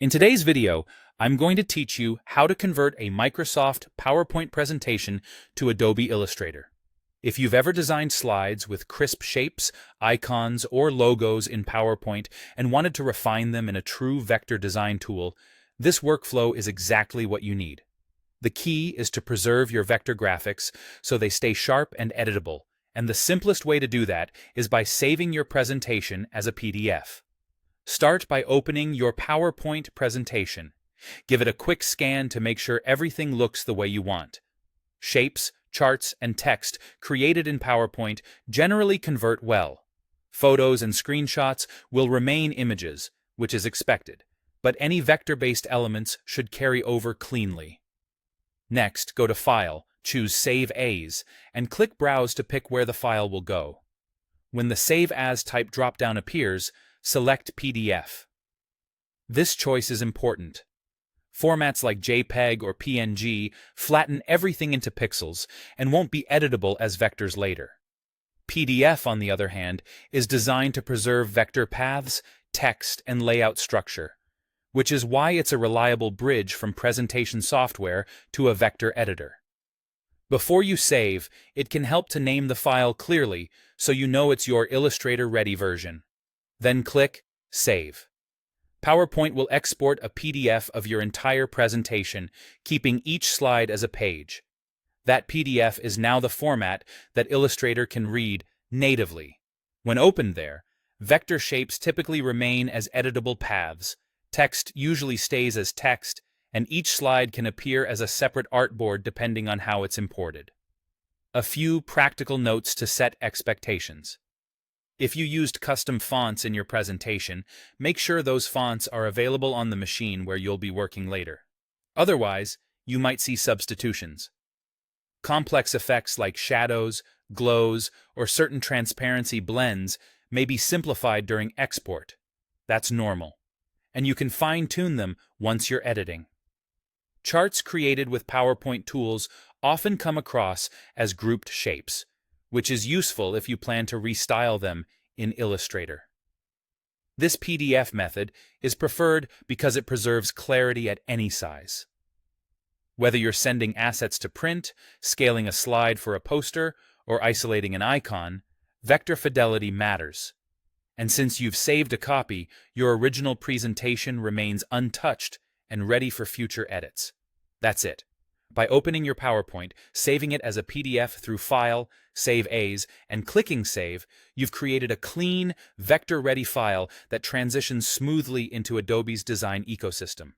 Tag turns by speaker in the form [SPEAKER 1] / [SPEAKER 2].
[SPEAKER 1] In today's video, I'm going to teach you how to convert a Microsoft PowerPoint presentation to Adobe Illustrator. If you've ever designed slides with crisp shapes, icons, or logos in PowerPoint and wanted to refine them in a true vector design tool, this workflow is exactly what you need. The key is to preserve your vector graphics so they stay sharp and editable, and the simplest way to do that is by saving your presentation as a PDF. Start by opening your PowerPoint presentation. Give it a quick scan to make sure everything looks the way you want. Shapes, charts, and text created in PowerPoint generally convert well. Photos and screenshots will remain images, which is expected, but any vector-based elements should carry over cleanly. Next, go to File, choose Save As, and click Browse to pick where the file will go. When the Save As type drop-down appears, select PDF. This choice is important. Formats like JPEG or PNG flatten everything into pixels and won't be editable as vectors later. PDF, on the other hand, is designed to preserve vector paths, text, and layout structure, which is why it's a reliable bridge from presentation software to a vector editor. Before you save, it can help to name the file clearly so you know it's your Illustrator-ready version. Then click Save. PowerPoint will export a PDF of your entire presentation, keeping each slide as a page. That PDF is now the format that Illustrator can read natively. When opened there, vector shapes typically remain as editable paths, text usually stays as text, and each slide can appear as a separate artboard depending on how it's imported. A few practical notes to set expectations. If you used custom fonts in your presentation, make sure those fonts are available on the machine where you'll be working later. Otherwise, you might see substitutions. Complex effects like shadows, glows, or certain transparency blends may be simplified during export. That's normal, and you can fine-tune them once you're editing. Charts created with PowerPoint tools often come across as grouped shapes, which is useful if you plan to restyle them in Illustrator. This PDF method is preferred because it preserves clarity at any size. Whether you're sending assets to print, scaling a slide for a poster, or isolating an icon, vector fidelity matters. And since you've saved a copy, your original presentation remains untouched and ready for future edits. That's it. By opening your PowerPoint, saving it as a PDF through File, Save As, and clicking Save, you've created a clean, vector-ready file that transitions smoothly into Adobe's design ecosystem.